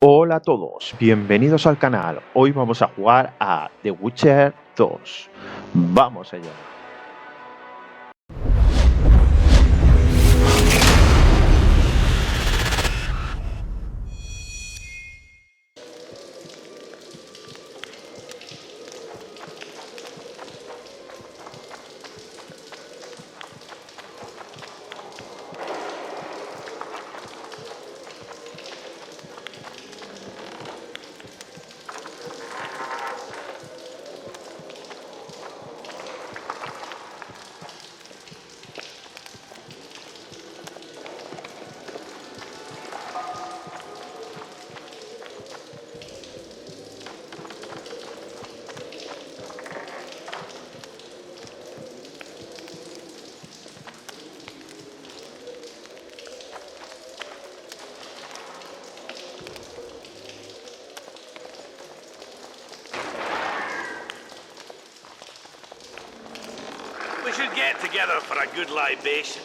Hola a todos, bienvenidos al canal. Hoy vamos a jugar a The Witcher 2. Vamos allá. We should get together for a good libation.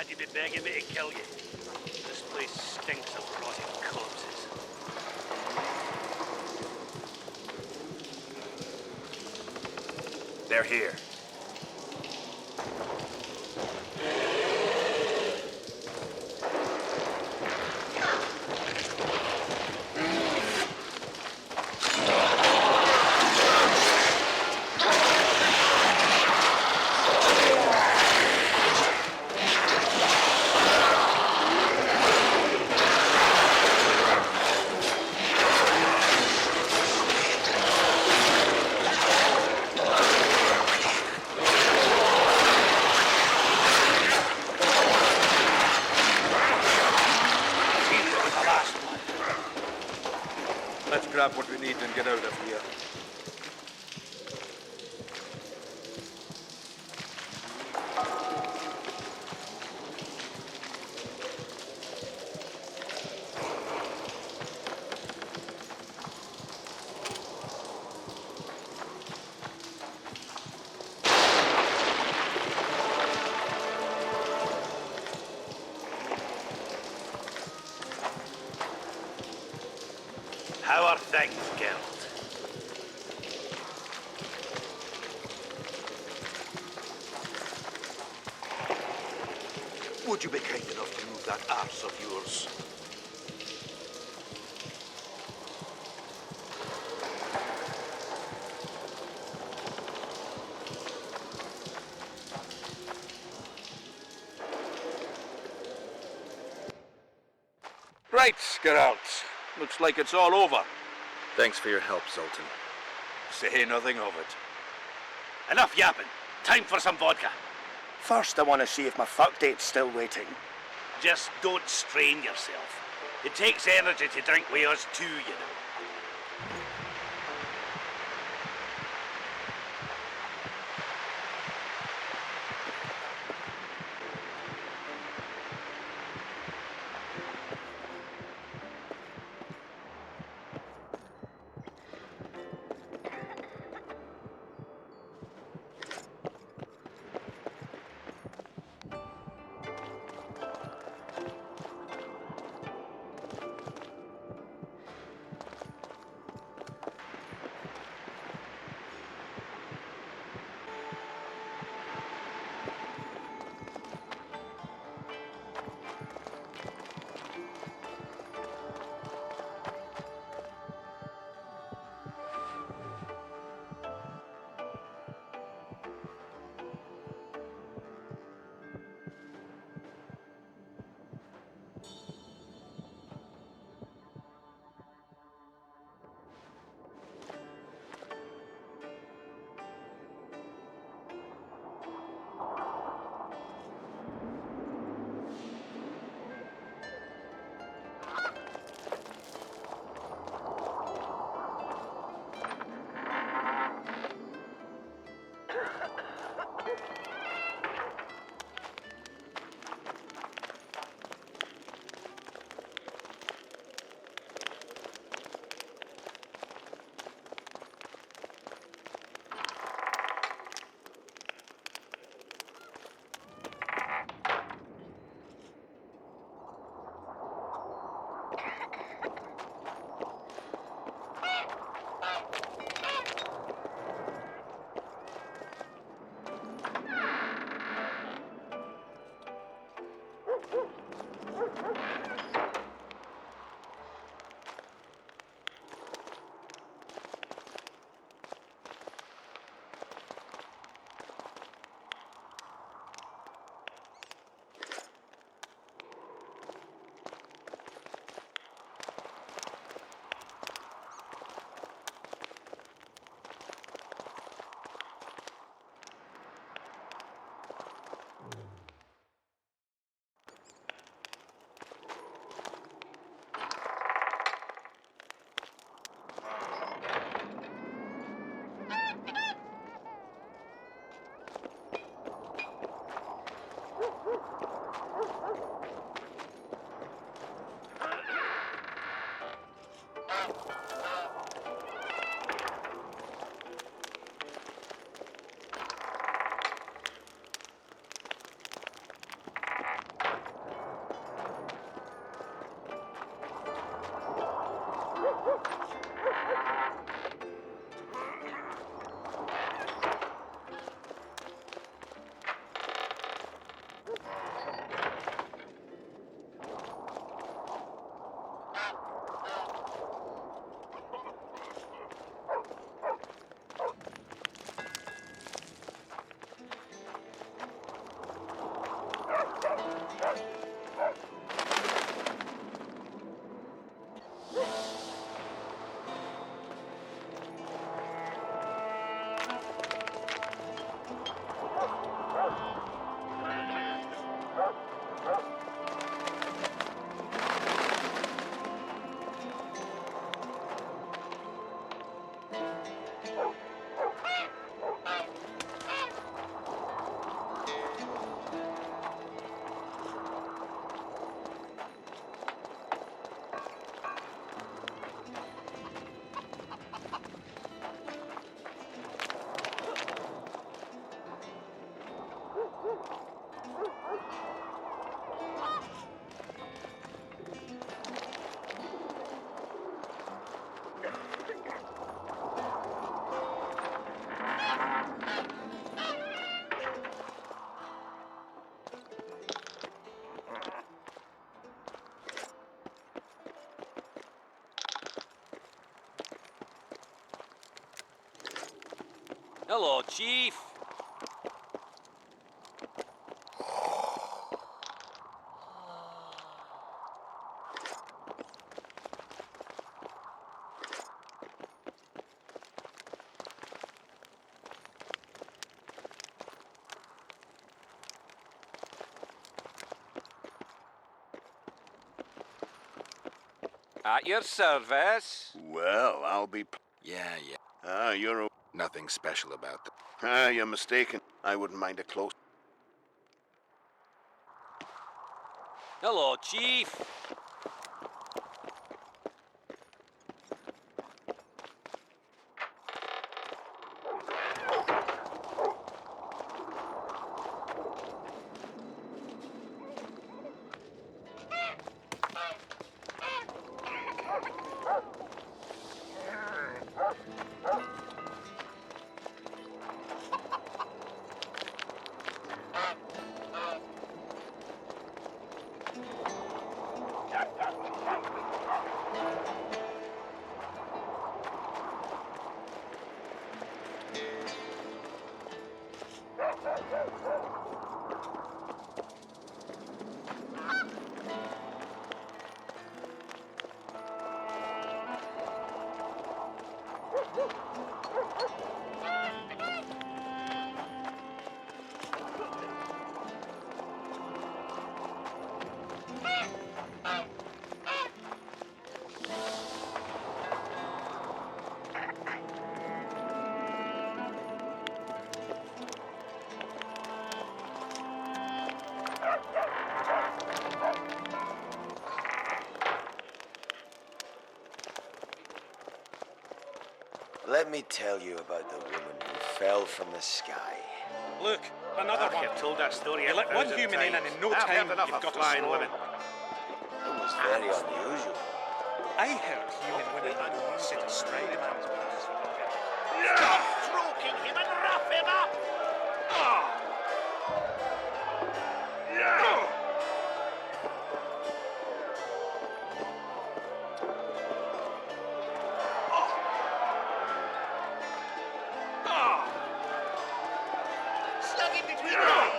You'd be begging me to kill you. This place stinks of rotting corpses. They're here. Let's grab what we need and get out of here. How are things, Geralt? Would you be kind enough to move that arse of yours? Right, Geralt. Looks like it's all over. Thanks for your help, Zoltan. Say nothing of it. Enough yapping. Time for some vodka. First, I want to see if my fuck date's still waiting. Just don't strain yourself. It takes energy to drink with us too, you know. Hello, Chief. At your service. Well, I'll be... Yeah. Ah, you're... Nothing special about them. Ah, you're mistaken. I wouldn't mind a close... Hello, Chief. Let me tell you about the woman who fell from the sky. Look, another one. You've told that story You a let one thousand human in times. and in no I've time heard enough you've of got a flying swarm. women. It was very unusual. I heard human women would sit astride a man's back. Stop stroking him and rough him up! Slug him between the eyes!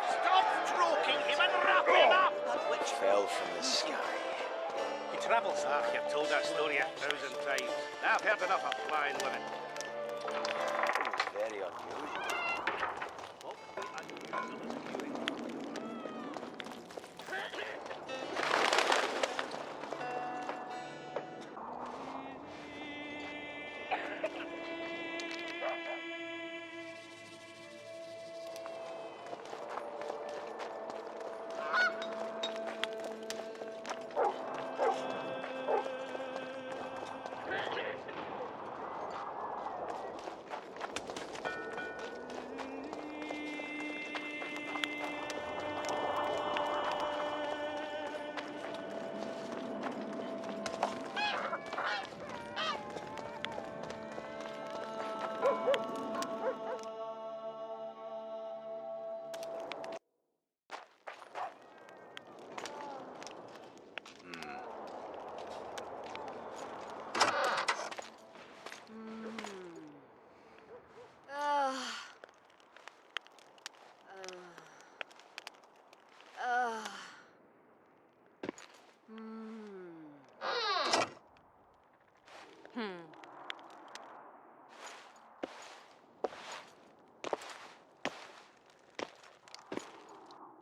Stop stroking him and rough him up! That witch fell from the sky. He travels. Ah, you've told that story a thousand times. I've heard enough of flying women. It was very unusual. What would be unusual as a viewing?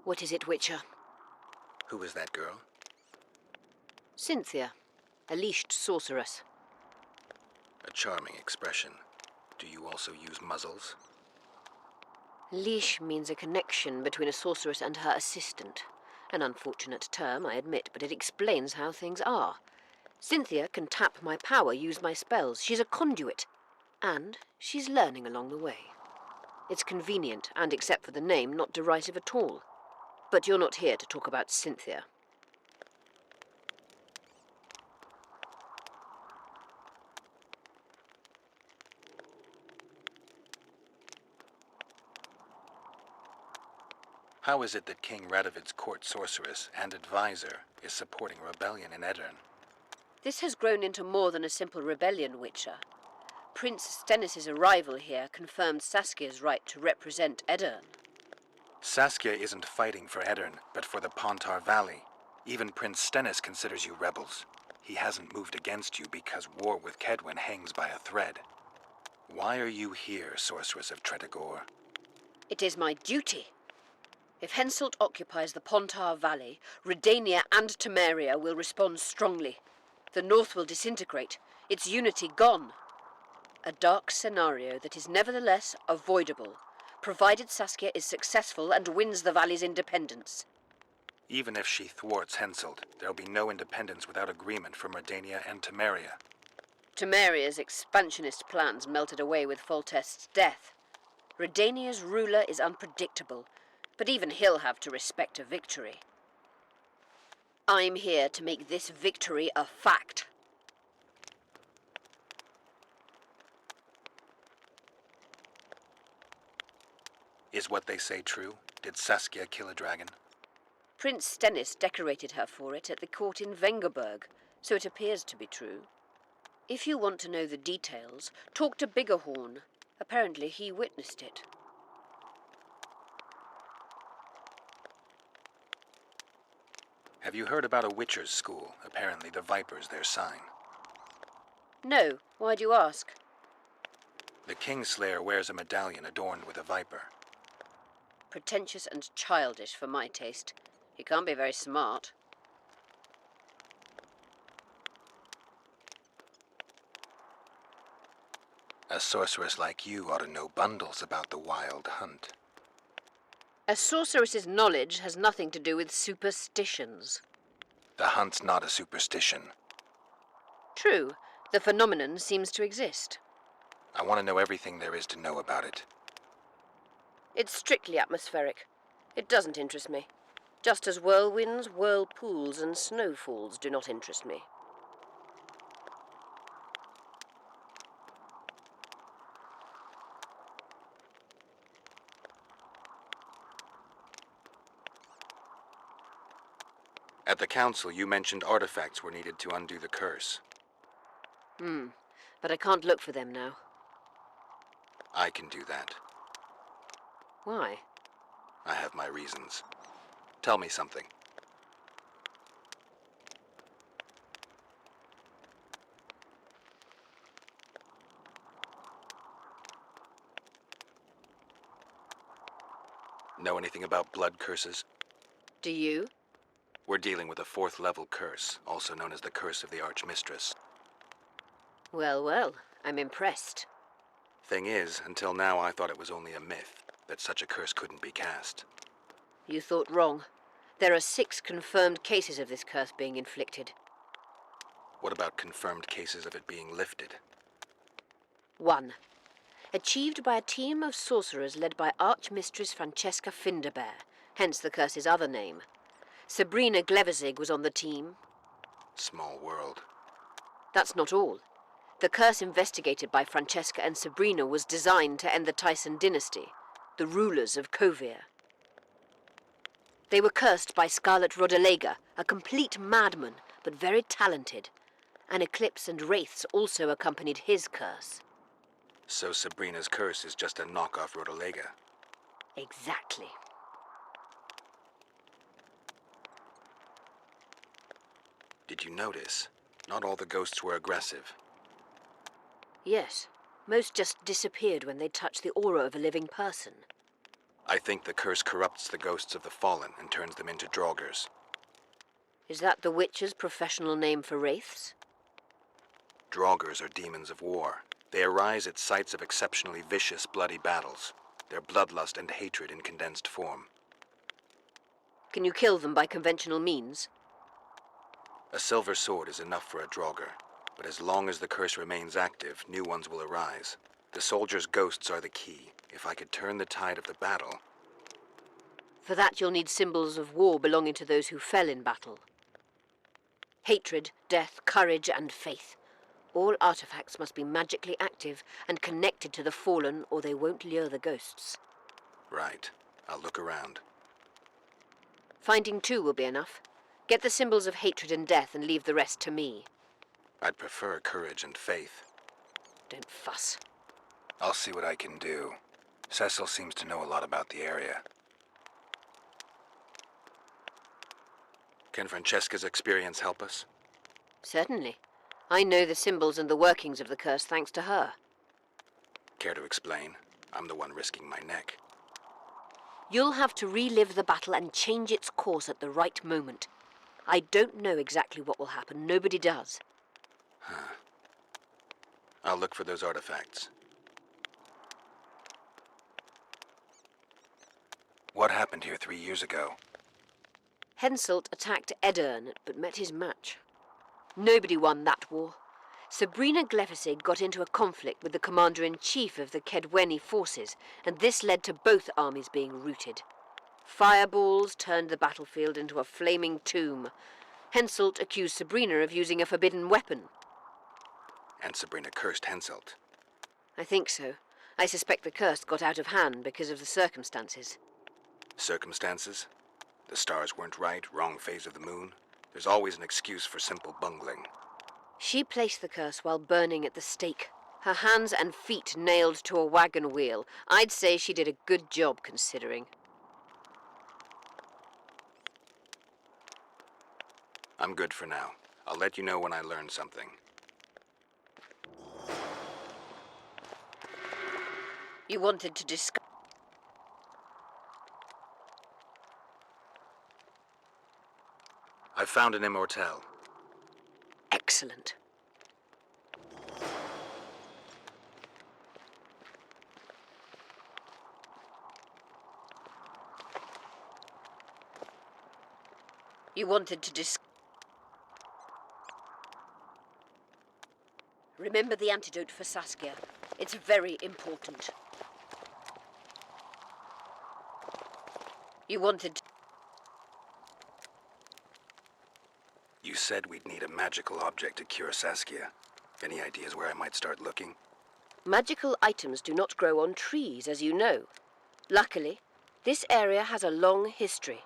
What is it, Witcher? Who is that girl? Cynthia, a leashed sorceress. A charming expression. Do you also use muzzles? Leash means a connection between a sorceress and her assistant. An unfortunate term, I admit, but it explains how things are. Cynthia can tap my power, use my spells. She's a conduit. And she's learning along the way. It's convenient, and except for the name, not derisive at all. But you're not here to talk about Cynthia. How is it that King Radovid's court sorceress and advisor is supporting rebellion in Aedirn? This has grown into more than a simple rebellion, Witcher. Prince Stennis's arrival here confirmed Saskia's right to represent Aedirn. Saskia isn't fighting for Aedirn, but for the Pontar Valley. Even Prince Stennis considers you rebels. He hasn't moved against you because war with Kedwin hangs by a thread. Why are you here, Sorceress of Tretogor? It is my duty. If Henselt occupies the Pontar Valley, Redania and Temeria will respond strongly. The North will disintegrate, its unity gone. A dark scenario that is nevertheless avoidable, provided Saskia is successful and wins the Valley's independence. Even if she thwarts Henselt, there'll be no independence without agreement from Redania and Temeria. Temeria's expansionist plans melted away with Foltest's death. Redania's ruler is unpredictable, but even he'll have to respect a victory. I'm here to make this victory a fact. Is what they say true? Did Saskia kill a dragon? Prince Stennis decorated her for it at the court in Vengerberg, so it appears to be true. If you want to know the details, talk to Biggerhorn. Apparently he witnessed it. Have you heard about a Witcher's school? Apparently the Viper's their sign. No, why do you ask? The Kingslayer wears a medallion adorned with a viper. Pretentious and childish for my taste. He can't be very smart. A sorceress like you ought to know bundles about the wild hunt. A sorceress's knowledge has nothing to do with superstitions. The hunt's not a superstition. True, the phenomenon seems to exist. I want to know everything there is to know about it. It's strictly atmospheric. It doesn't interest me. Just as whirlwinds, whirlpools, and snowfalls do not interest me. At the council, you mentioned artifacts were needed to undo the curse. But I can't look for them now. I can do that. Why? I have my reasons. Tell me something. Know anything about blood curses? Do you? We're dealing with a 4th level curse, also known as the Curse of the Archmistress. Well, well, I'm impressed. Thing is, until now I thought it was only a myth, that such a curse couldn't be cast. You thought wrong. There are 6 confirmed cases of this curse being inflicted. What about confirmed cases of it being lifted? 1. Achieved by a team of sorcerers led by Archmistress Francesca Finderbear, hence the curse's other name. Sabrina Glevezig was on the team. Small world. That's not all. The curse investigated by Francesca and Sabrina was designed to end the Tyson dynasty, the rulers of Kovir. They were cursed by Scarlet Rodalega, a complete madman, but very talented. An eclipse and wraiths also accompanied his curse. So Sabrina's curse is just a knockoff Rodalega. Exactly. Did you notice? Not all the ghosts were aggressive. Yes. Most just disappeared when they touched the aura of a living person. I think the curse corrupts the ghosts of the fallen and turns them into draugrs. Is that the Witcher's professional name for wraiths? Draugrs are demons of war. They arise at sites of exceptionally vicious, bloody battles. Their bloodlust and hatred in condensed form. Can you kill them by conventional means? A silver sword is enough for a draugr, but as long as the curse remains active, new ones will arise. The soldiers' ghosts are the key. If I could turn the tide of the battle... For that you'll need symbols of war belonging to those who fell in battle. Hatred, death, courage, and faith. All artifacts must be magically active and connected to the fallen, or they won't lure the ghosts. Right. I'll look around. Finding 2 will be enough. Get the symbols of hatred and death and leave the rest to me. I'd prefer courage and faith. Don't fuss. I'll see what I can do. Cecil seems to know a lot about the area. Can Francesca's experience help us? Certainly. I know the symbols and the workings of the curse thanks to her. Care to explain? I'm the one risking my neck. You'll have to relive the battle and change its course at the right moment. I don't know exactly what will happen. Nobody does. Huh. I'll look for those artifacts. What happened here 3 years ago? Henselt attacked Aedirn, but met his match. Nobody won that war. Sabrina Gleficig got into a conflict with the commander-in-chief of the Kedweni forces, and this led to both armies being routed. Fireballs turned the battlefield into a flaming tomb. Henselt accused Sabrina of using a forbidden weapon. And Sabrina cursed Henselt. I think so. I suspect the curse got out of hand because of the circumstances. Circumstances? The stars weren't right, wrong phase of the moon. There's always an excuse for simple bungling. She placed the curse while burning at the stake. Her hands and feet nailed to a wagon wheel. I'd say she did a good job, considering. I'm good for now. I'll let you know when I learn something. You wanted to discuss... I found an immortelle. Excellent. You wanted to Remember the antidote for Saskia. It's very important. You wanted... You said we'd need a magical object to cure Saskia. Any ideas where I might start looking? Magical items do not grow on trees, as you know. Luckily, this area has a long history.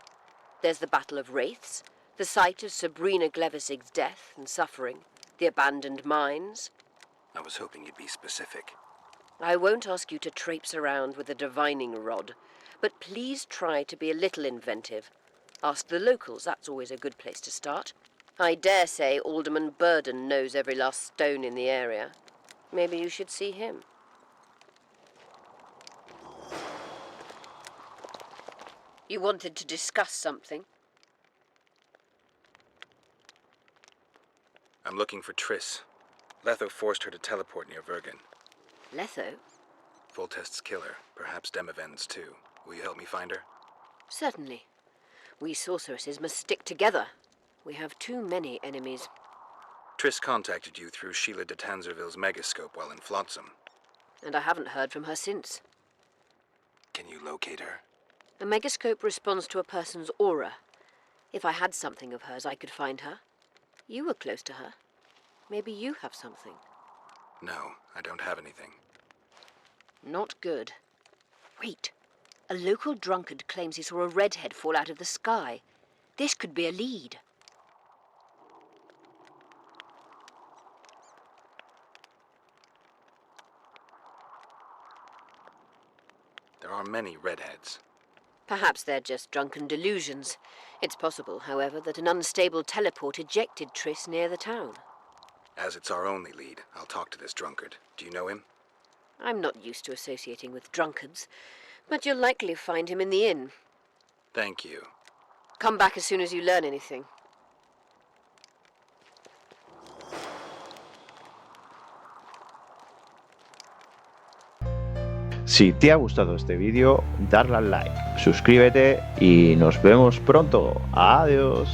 There's the Battle of Wraiths, the site of Sabrina Gleficig's death and suffering, the abandoned mines. I was hoping you'd be specific. I won't ask you to traipse around with a divining rod, but please try to be a little inventive. Ask the locals, that's always a good place to start. I dare say Alderman Burden knows every last stone in the area. Maybe you should see him. You wanted to discuss something? I'm looking for Triss. Letho forced her to teleport near Vergen. Letho? Voltest's killer, perhaps Demiven's too. Will you help me find her? Certainly. We sorceresses must stick together. We have too many enemies. Triss contacted you through Sheila de Tanzerville's megascope while in Flotsam. And I haven't heard from her since. Can you locate her? A megascope responds to a person's aura. If I had something of hers, I could find her. You were close to her. Maybe you have something. No, I don't have anything. Not good. Wait. A local drunkard claims he saw a redhead fall out of the sky. This could be a lead. There are many redheads. Perhaps they're just drunken delusions. It's possible, however, that an unstable teleport ejected Triss near the town. As it's our only lead, I'll talk to this drunkard. Do you know him? I'm not used to associating with drunkards, but you'll likely find him in the inn. Thank you. Come back as soon as you learn anything. Si te ha gustado este vídeo, darle al like, suscríbete y nos vemos pronto. Adiós.